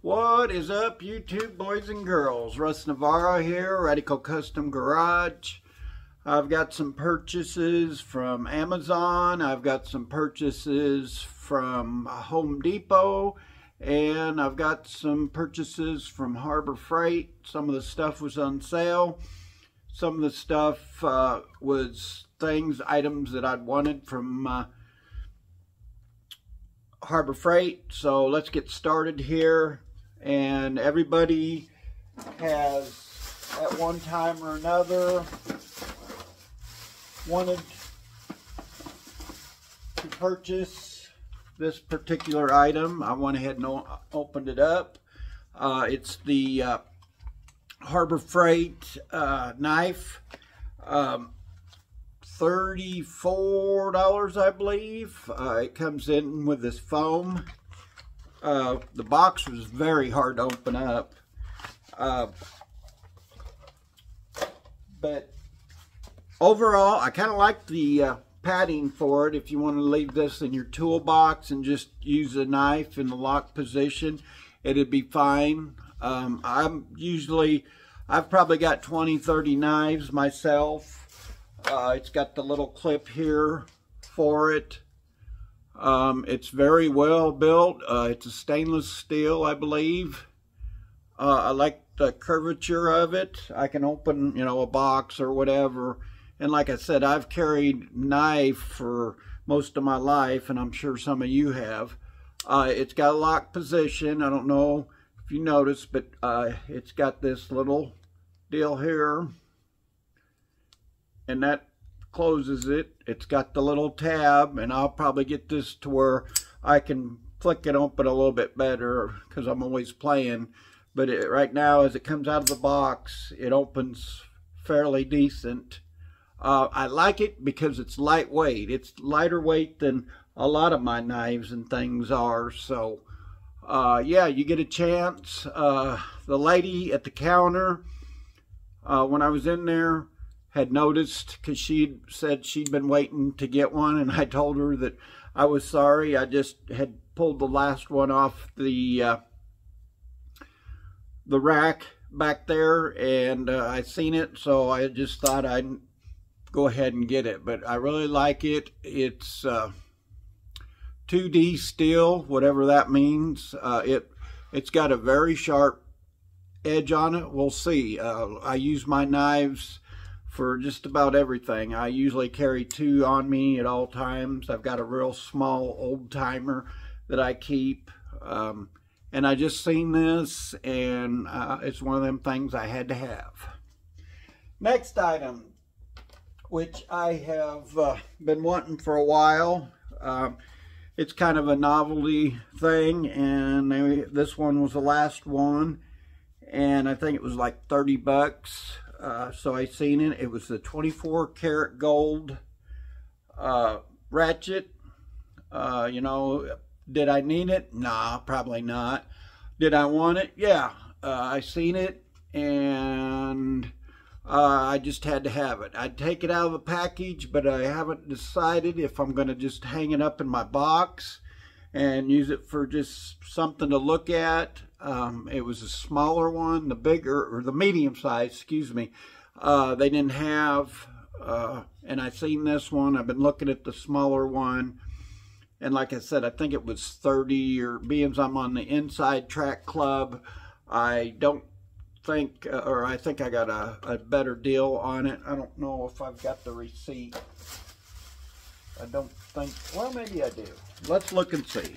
What is up, YouTube boys and girls? Russ Navarro here, Radical Custom Garage. I've got some purchases from Amazon. I've got some purchases from Home Depot. And I've got some purchases from Harbor Freight. Some of the stuff was on sale. Some of the stuff was items that I'd wanted from Harbor Freight. So let's get started here. And everybody has, at one time or another, wanted to purchase this particular item. I went ahead and opened it up. It's the Harbor Freight knife. $34, I believe. It comes in with this foam. The box was very hard to open up, but overall I kind of like the padding for it. If you want to leave this in your toolbox and just use a knife in the lock position, it'd be fine. I've probably got 20-30 knives myself. It's got the little clip here for it. It's very well built. It's a stainless steel, I believe. I like the curvature of it. I can open, a box or whatever. And like I said, I've carried knife for most of my life, and I'm sure some of you have. It's got a lock position. I don't know if you noticed, but it's got this little deal here. And that closes it. It's got the little tab, and I'll probably get this to where I can flick it open a little bit better because I'm always playing. But right now, as it comes out of the box, it opens fairly decent. I like it because it's lightweight. It's lighter weight than a lot of my knives and things are. So yeah, you get a chance. The lady at the counter, when I was in there, had noticed, because she said she'd been waiting to get one, and I told her that I was sorry. I just had pulled the last one off the rack back there, and I seen it, so I just thought I'd go ahead and get it. But I really like it. It's 2D steel, whatever that means. It's got a very sharp edge on it. We'll see. I use my knives for just about everything. I usually carry 2 on me at all times. I've got a real small old timer that I keep. And I just seen this, and it's one of them things I had to have. Next item, which I have been wanting for a while. It's kind of a novelty thing, and this one was the last one, and I think it was like 30 bucks. So I seen it. It was the 24 karat gold ratchet. Did I need it? Nah, probably not. Did I want it? Yeah. I seen it, and I just had to have it. I'd take it out of the package, but I haven't decided if I'm going to just hang it up in my box and use it for just something to look at. It was a smaller one, the medium size, excuse me. They didn't have, and I seen this one. I've been looking at the smaller one, and like I said, I think it was 30, or being I'm on the Inside Track Club, I don't think, or I think I got a better deal on it. I don't know if I've got the receipt. I don't think, well, maybe I do. Let's look and see.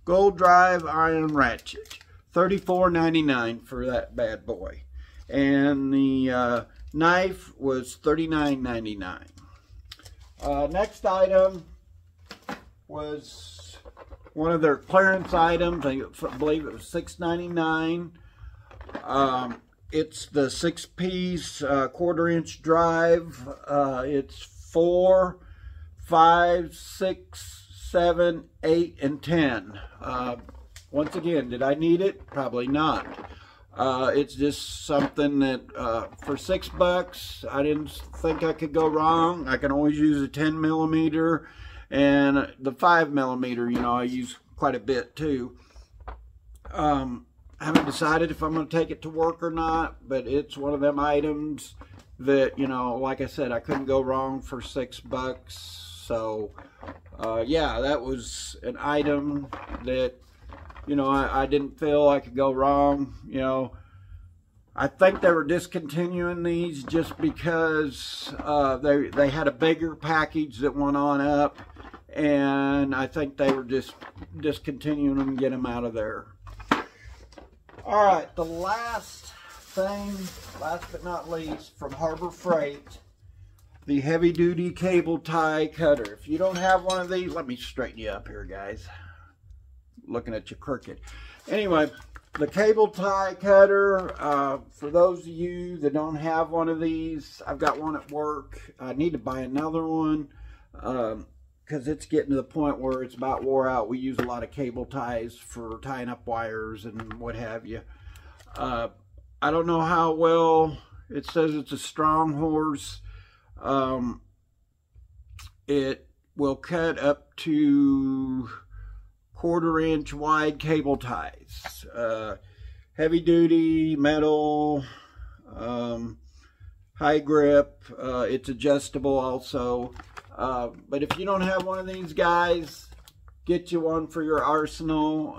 Gold Drive Iron Ratchet, $34.99 for that bad boy. And the knife was $39.99. Next item was one of their clearance items. I believe it was $6.99. It's the 6-piece 1/4-inch drive. It's 4, 5, 6, 7, 8, and 10. Once again, did I need it? Probably not. It's just something that for $6, I didn't think I could go wrong. I can always use a 10 millimeter, And the 5mm, you know, I use quite a bit too. I haven't decided if I'm going to take it to work or not, but it's one of them items that, you know, like I said, I couldn't go wrong for $6. So, yeah, that was an item that, you know, I didn't feel I could go wrong. You know, I think they were discontinuing these just because they had a bigger package that went on up, and I think they were just discontinuing them and get them out of there. All right, the last thing, last but not least, from Harbor Freight, the heavy duty cable tie cutter. If you don't have one of these, let me straighten you up here, guys. Looking at you crooked. Anyway, the cable tie cutter, for those of you that don't have one of these, I've got one at work. I need to buy another one because it's getting to the point where it's about wore out. We use a lot of cable ties for tying up wires and what have you. I don't know how well, it says it's a Strong Horse. It will cut up to 1/4 inch wide cable ties. Heavy duty, metal, high grip. It's adjustable also. But if you don't have one of these guys, get you one for your arsenal.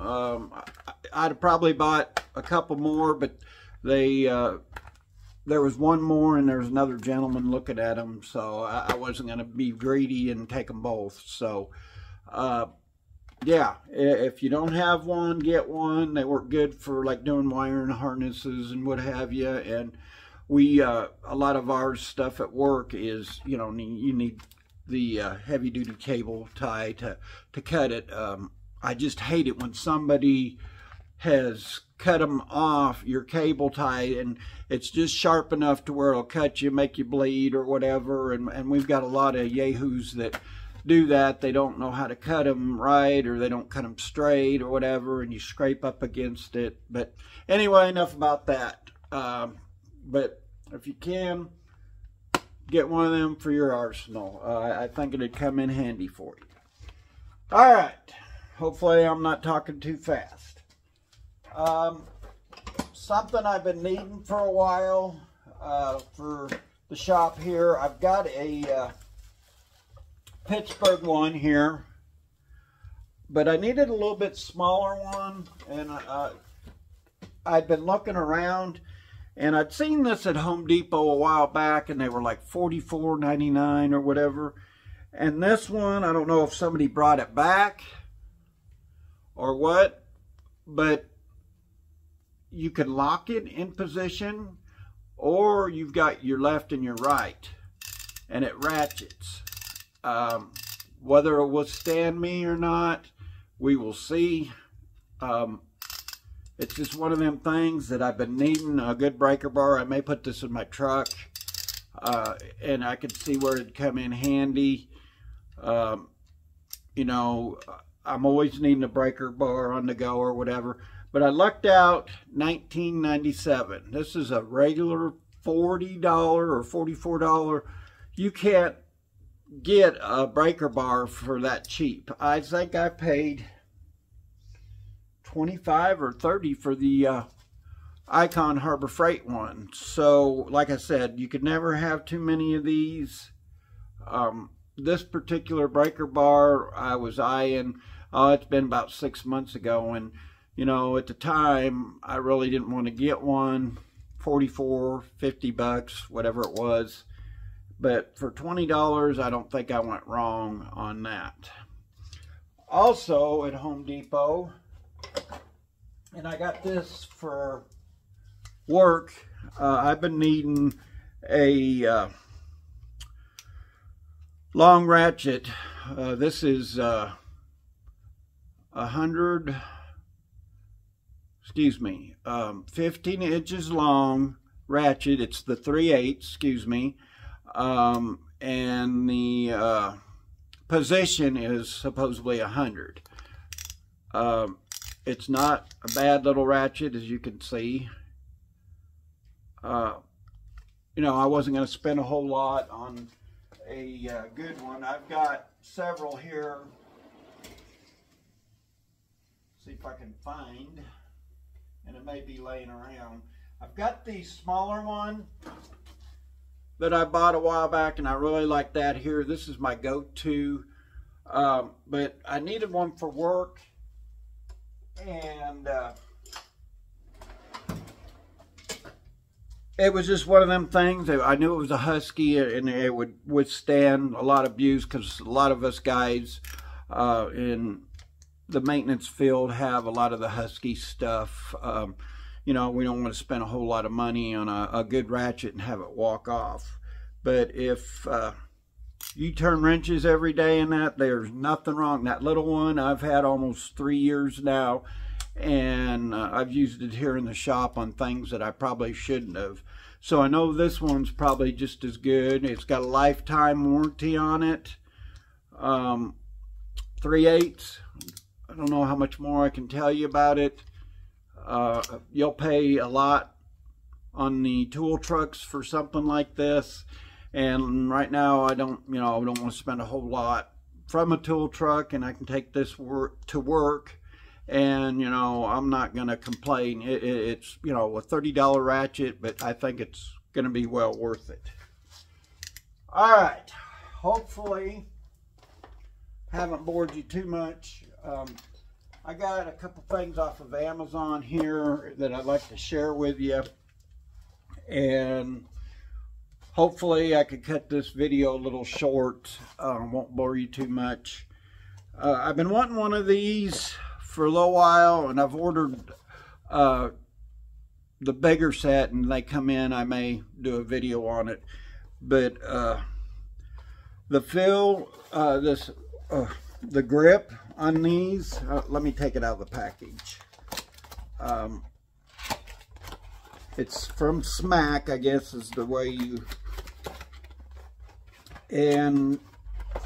I'd have probably bought a couple more, but there was one more and there's another gentleman looking at them, so I wasn't going to be greedy and take them both. So, yeah, if you don't have one, get one. They work good for like doing wiring harnesses and what have you. And we, a lot of our stuff at work is, you know, you need the heavy duty cable tie to cut it. I just hate it when somebody has cut them off your cable tie and it's just sharp enough to where it'll cut you, make you bleed or whatever. And we've got a lot of yahoos that do that. They don't know how to cut them right, or they don't cut them straight or whatever, and you scrape up against it. But anyway, enough about that. But if you can, get one of them for your arsenal. I think it'd come in handy for you. All right. Hopefully I'm not talking too fast. Something I've been needing for a while for the shop here. I've got a Pittsburgh one here, but I needed a little bit smaller one, and I'd been looking around, and I'd seen this at Home Depot a while back, and they were like $44.99 or whatever. And this one, I don't know if somebody brought it back or what, but you can lock it in position, or you've got your left and your right, and it ratchets. Whether it will withstand me or not, we will see. It's just one of them things that I've been needing, a good breaker bar. I may put this in my truck, and I could see where it'd come in handy. You know, I'm always needing a breaker bar on the go or whatever. But I lucked out $19.97. This is a regular $40 or $44. You can't get a breaker bar for that cheap. I think I paid $25 or $30 for the Icon Harbor Freight one. So, like I said, you could never have too many of these. This particular breaker bar I was eyeing, it's been about 6 months ago, and you know, at the time, I really didn't want to get one. $44, $50, whatever it was. But for $20, I don't think I went wrong on that. Also at Home Depot, and I got this for work, I've been needing a long ratchet. This is 15 inches long ratchet. It's the 3/8, excuse me. And the position is supposedly 100. It's not a bad little ratchet, as you can see. You know, I wasn't going to spend a whole lot on a good one. I've got several here. See if I can find, and it may be laying around. I've got the smaller one that I bought a while back, and I really like that here. This is my go-to, but I needed one for work, and it was just one of them things. I knew it was a Husky, and it would withstand a lot of abuse, because a lot of us guys in the maintenance field have a lot of the Husky stuff. You know, we don't want to spend a whole lot of money on a good ratchet and have it walk off. But if you turn wrenches every day in that, there's nothing wrong. That little one I've had almost 3 years now, and I've used it here in the shop on things that I probably shouldn't have. So I know this one's probably just as good. It's got a lifetime warranty on it. 3/8. I don't know how much more I can tell you about it. You'll pay a lot on the tool trucks for something like this, and right now I don't want to spend a whole lot from a tool truck, and I can take this to work, and I'm not going to complain. It's a $30 ratchet, but I think it's going to be well worth it. All right, hopefully haven't bored you too much. I got a couple things off of Amazon here that I'd like to share with you, and hopefully I could cut this video a little short. Won't bore you too much. I've been wanting one of these for a little while, and I've ordered the bigger set, and they come in. I may do a video on it, but the feel, the grip on these, let me take it out of the package. It's from Smack, I guess is the way you, and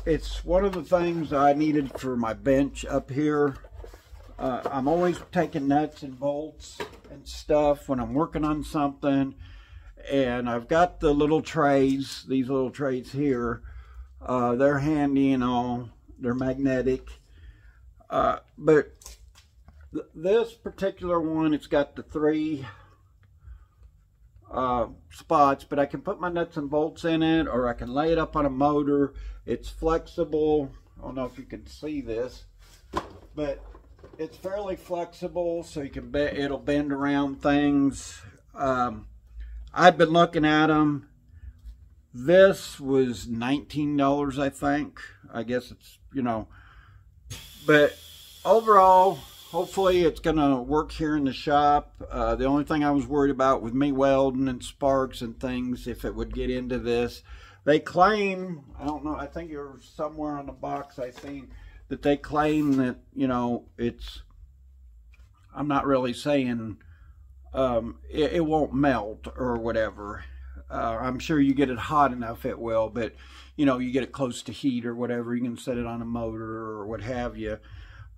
it's one of the things I needed for my bench up here. I'm always taking nuts and bolts and stuff when I'm working on something, and I've got the little trays, these little trays here. They're handy and all. They're magnetic. But this particular one, it's got the 3 spots, but I can put my nuts and bolts in it, or I can lay it up on a motor. It's flexible. I don't know if you can see this, but it's fairly flexible, so you can it'll bend around things. I've been looking at them. This was $19, I think. I guess it's, but overall, hopefully it's gonna work here in the shop. The only thing I was worried about with me welding and sparks and things, if it would get into this. They claim, I don't know, I think it was somewhere on the box I seen that they claim that, it's, I'm not really saying it won't melt or whatever. I'm sure you get it hot enough it will, but you get it close to heat or whatever, you can set it on a motor or what have you.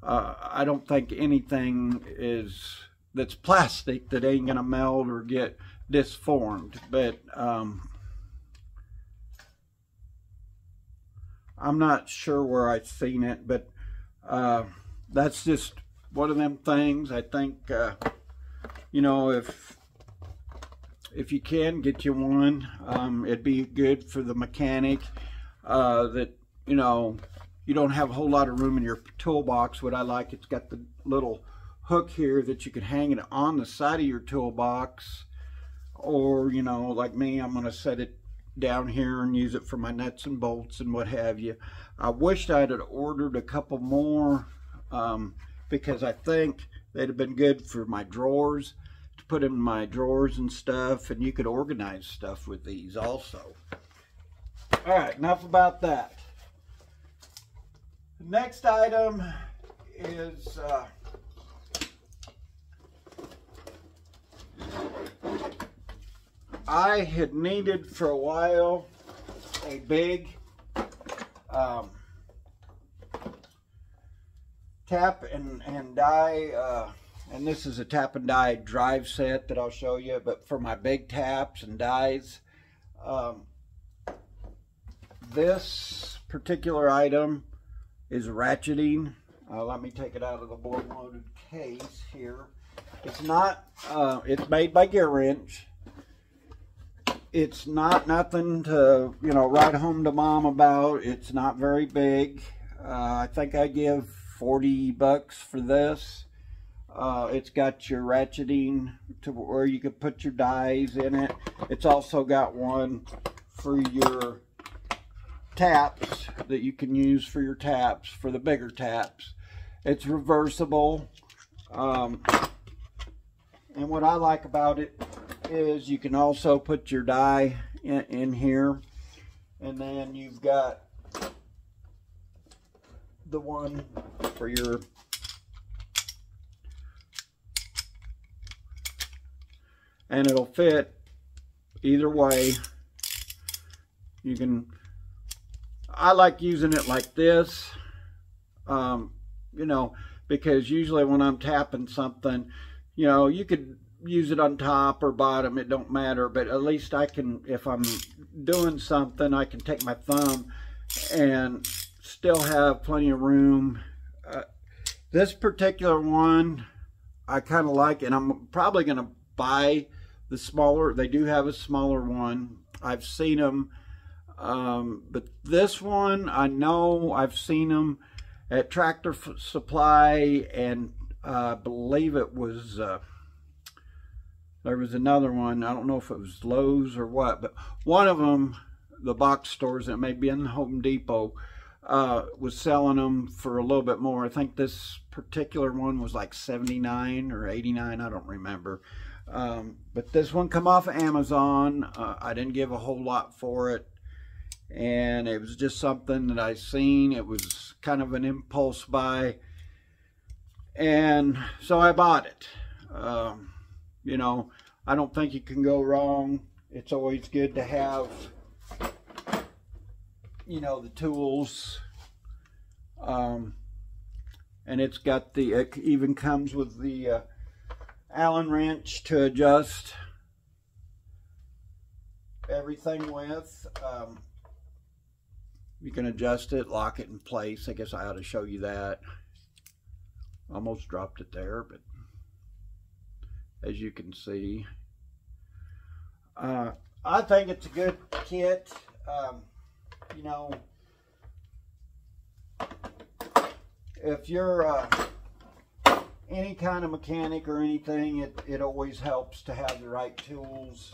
I don't think anything that's plastic that ain't gonna melt or get disformed, but I'm not sure where I've seen it, but that's just one of them things. I think if you can get you one, it'd be good for the mechanic that you don't have a whole lot of room in your toolbox. What I like, it's got the little hook here that you can hang it on the side of your toolbox, or like me, I'm going to set it down here and use it for my nuts and bolts and what have you. I wished I'd have ordered a couple more because I think they'd have been good for my drawers, to put in my drawers and stuff, and you could organize stuff with these also. All right, enough about that. The next item is I had needed for a while a big tap and die, and this is a tap and die drive set that I'll show you, but for my big taps and dies, This particular item is ratcheting. Let me take it out of the board loaded case here. It's not, it's made by Gear Wrench. It's not nothing to, you know, write home to mom about. It's not very big. I think I give $40 for this. It's got your ratcheting to where you could put your dies in it. It's also got one for your taps that you can use for your taps, for the bigger taps. It's reversible. And what I like about it is you can also put your die in here. And then you've got the one for your and it'll fit either way. You can, I like using it like this, you know, because usually when I'm tapping something, you know, you could use it on top or bottom, it don't matter, but at least I can, if I'm doing something, I can take my thumb and still have plenty of room. This particular one, I kind of like, and I'm probably going to buy the smaller. They do have a smaller one. I've seen them, but this one, I know I've seen them at Tractor Supply, and I believe it was, there was another one. I don't know if it was Lowe's or what, but one of them, the box stores that may be in Home Depot, was selling them for a little bit more. I think this particular one was like $79 or $89, I don't remember. But this one come off of Amazon. I didn't give a whole lot for it, and it was just something that I seen. It was kind of an impulse buy, and so I bought it. You know, I don't think you can go wrong. It's always good to have, you know, the tools. And it's got the, it even comes with the Allen wrench to adjust everything with. You can adjust it, lock it in place. I guess I ought to show you that. Almost dropped it there, but as you can see, I think it's a good kit. You know, if you're any kind of mechanic or anything, it always helps to have the right tools.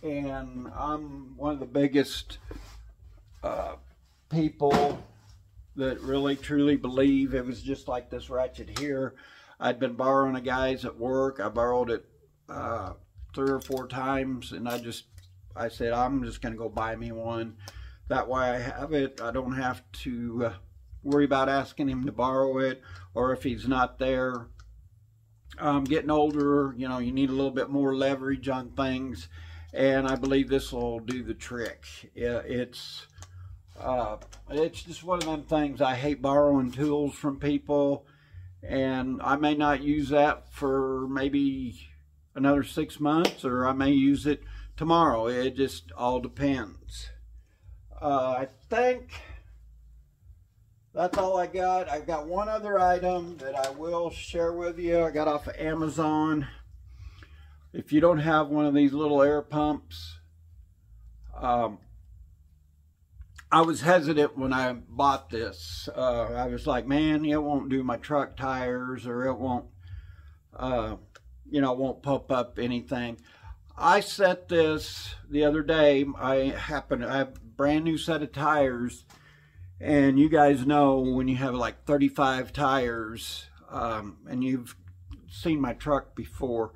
And I'm one of the biggest people that really truly believe it was just like this ratchet here. I'd been borrowing a guy's at work. I borrowed it 3 or 4 times, and I said, I'm just going to go buy me one. That way I have it. I don't have to worry about asking him to borrow it, or if he's not there. Getting older, you know, you need a little bit more leverage on things, and I believe this will do the trick. It's just one of them things. I hate borrowing tools from people, and I may not use that for maybe another 6 months, or I may use it tomorrow. It just all depends. I think that's all I got. I've got one other item that I will share with you. I got off of Amazon. If you don't have one of these little air pumps, I was hesitant when I bought this. I was like, man, it won't do my truck tires, or it won't, you know, won't pump up anything. I set this the other day. I have a brand new set of tires, and you guys know when you have like 35 tires, and you've seen my truck before,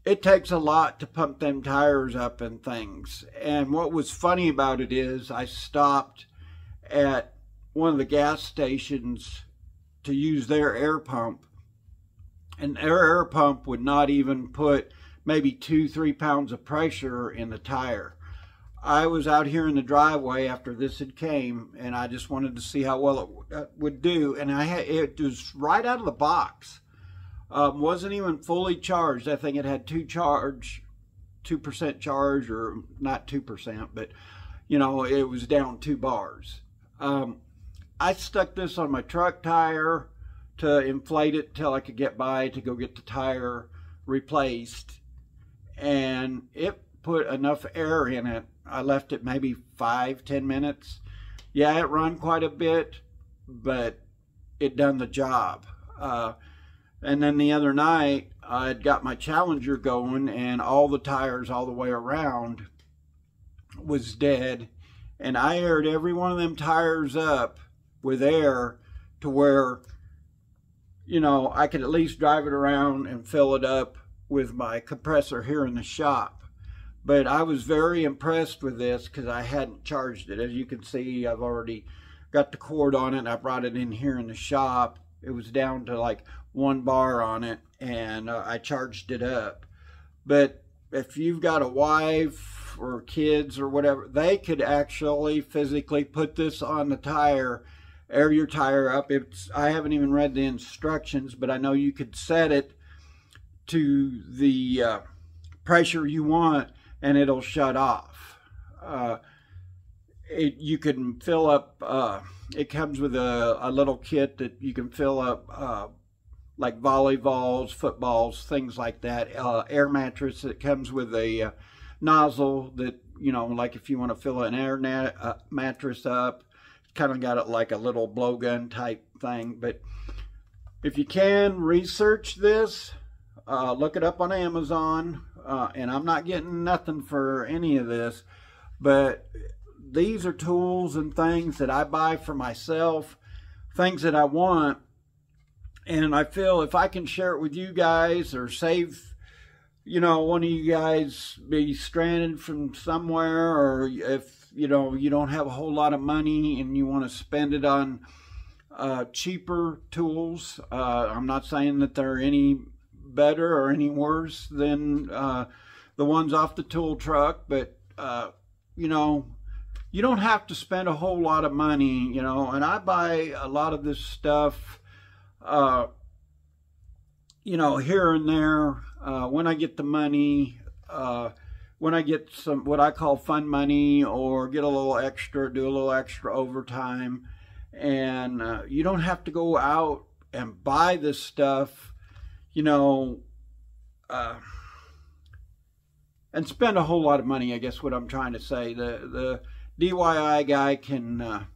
it takes a lot to pump them tires up and things. And what was funny about it is I stopped at one of the gas stations to use their air pump, and their air pump would not even put maybe 2-3 pounds of pressure in the tire. I was out here in the driveway after this had came, and I just wanted to see how well it would do, and it was right out of the box. Wasn't even fully charged. I think it had 2 charge 2% charge, or not 2%, but you know, it was down 2 bars. I stuck this on my truck tire to inflate it till I could get by to go get the tire replaced, and it put enough air in it. I left it maybe 5-10 minutes. Yeah, it run quite a bit, but it done the job. And then the other night, I had got my Challenger going, and all the tires all the way around was dead. And I aired every one of them tires up with air to where, you know, I could at least drive it around and fill it up with my compressor here in the shop. But I was very impressed with this because I hadn't charged it. As you can see, I've already got the cord on it, and I brought it in here in the shop. It was down to like 1 bar on it, and I charged it up. But if you've got a wife or kids or whatever, they could actually physically put this on the tire, air your tire up. I haven't even read the instructions, but I know you could set it to the pressure you want, and it'll shut off. You can fill up, it comes with a little kit that you can fill up like volleyballs, footballs, things like that. Air mattress that comes with a nozzle that, you know, like if you want to fill an air mattress up, it's kind of got it like a little blowgun type thing. But if you can, research this, look it up on Amazon. And I'm not getting nothing for any of this, but these are tools and things that I buy for myself, things that I want, and I feel if I can share it with you guys or save, you know, one of you guys be stranded from somewhere, or if, you know, you don't have a whole lot of money and you want to spend it on cheaper tools. I'm not saying that they're any better or any worse than the ones off the tool truck, but you know, you don't have to spend a whole lot of money, you know. And I buy a lot of this stuff you know, here and there when I get the money, when I get some what I call fun money, or get a little extra, do a little extra overtime. And you don't have to go out and buy this stuff, you know, and spend a whole lot of money, I guess what I'm trying to say. The DIY guy can,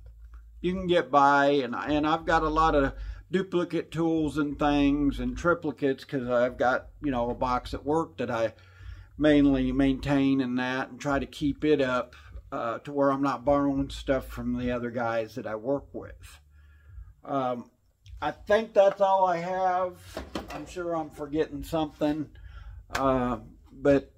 you can get by, and I've got a lot of duplicate tools and things and triplicates, because I've got, you know, a box at work that I mainly maintain and that, and try to keep it up to where I'm not borrowing stuff from the other guys that I work with. I think that's all I have. I'm sure I'm forgetting something. But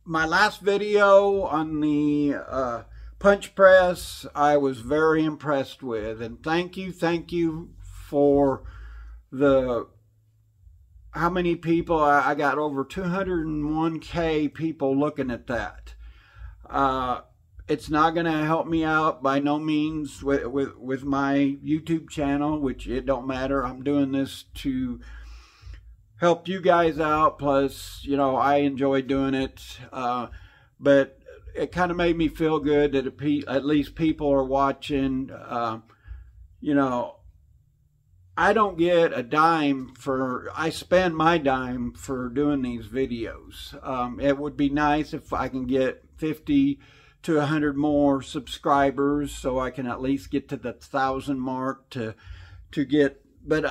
my last video on the punch press, I was very impressed with. And thank you for the, how many people, I got over 201K people looking at that. It's not going to help me out by no means with my YouTube channel, which it don't matter. I'm doing this to help you guys out. Plus, you know, I enjoy doing it. But it kind of made me feel good that at least people are watching. You know, I don't get a dime for, I spend my dime for doing these videos. It would be nice if I can get 50 to 100 more subscribers, so I can at least get to the 1,000 mark to get, but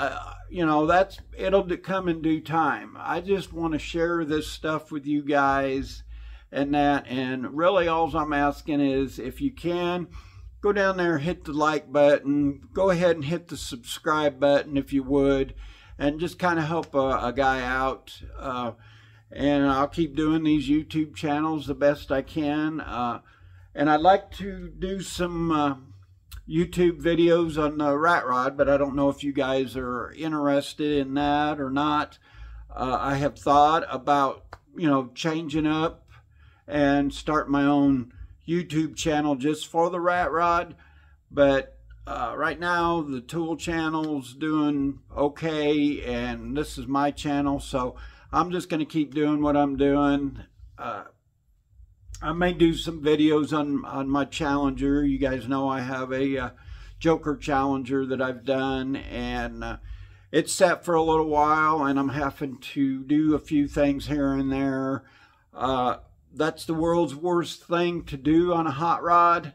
you know, it'll come in due time. I just want to share this stuff with you guys and that, and really all I'm asking is, if you can, go down there, hit the like button, go ahead and hit the subscribe button if you would, and just kind of help a guy out. And I'll keep doing these YouTube channels the best I can. And I'd like to do some YouTube videos on the rat rod, but I don't know if you guys are interested in that or not. I have thought about, you know, changing up and start my own YouTube channel just for the rat rod. But right now the tool channel's doing okay, and this is my channel, so I'm just going to keep doing what I'm doing. I may do some videos on my Challenger. You guys know I have a Joker Challenger that I've done, and it's set for a little while, and I'm having to do a few things here and there. That's the world's worst thing to do on a hot rod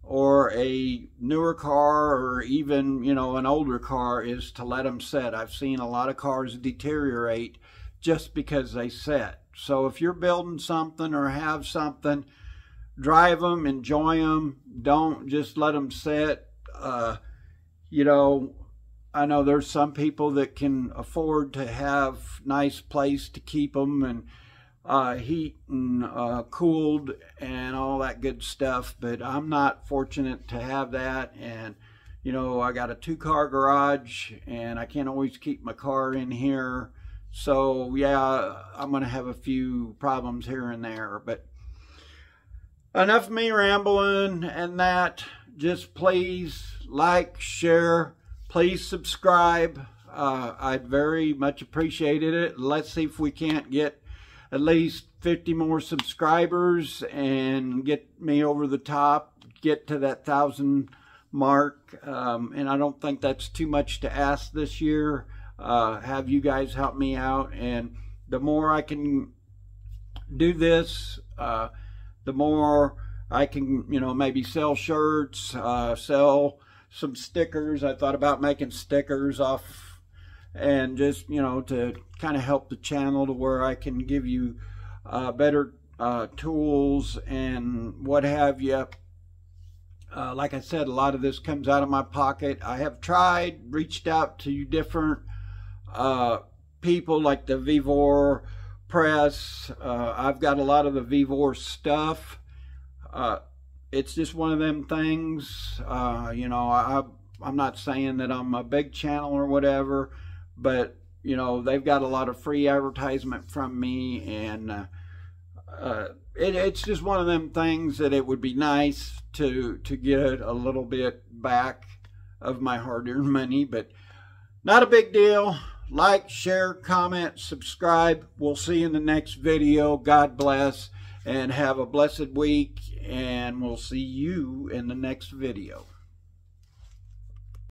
or a newer car, or even, you know, an older car, is to let them set. I've seen a lot of cars deteriorate just because they set. So if you're building something or have something, drive them, enjoy them. Don't just let them sit. You know, I know there's some people that can afford to have nice place to keep them, and heat and cooled and all that good stuff, but I'm not fortunate to have that. And you know, I got a 2-car garage, and I can't always keep my car in here. So yeah, I'm going to have a few problems here and there. But enough of me rambling and that. Just please like, share, please subscribe. I'd very much appreciated it. Let's see if we can't get at least 50 more subscribers and get me over the top, get to that 1,000 mark. And I don't think that's too much to ask this year. Have you guys help me out, and the more I can do this, the more I can, you know, maybe sell shirts, sell some stickers. I thought about making stickers off, and just, you know, to kind of help the channel to where I can give you better tools and what have you. Like I said, a lot of this comes out of my pocket. I have reached out to different people like the Vevor Press. I've got a lot of the Vevor stuff. It's just one of them things. You know, I'm not saying that I'm a big channel or whatever, but you know, they've got a lot of free advertisement from me, and it's just one of them things that it would be nice to get a little bit back of my hard-earned money, but not a big deal. Like, share, comment, subscribe. We'll see you in the next video. God bless, and have a blessed week, and we'll see you in the next video.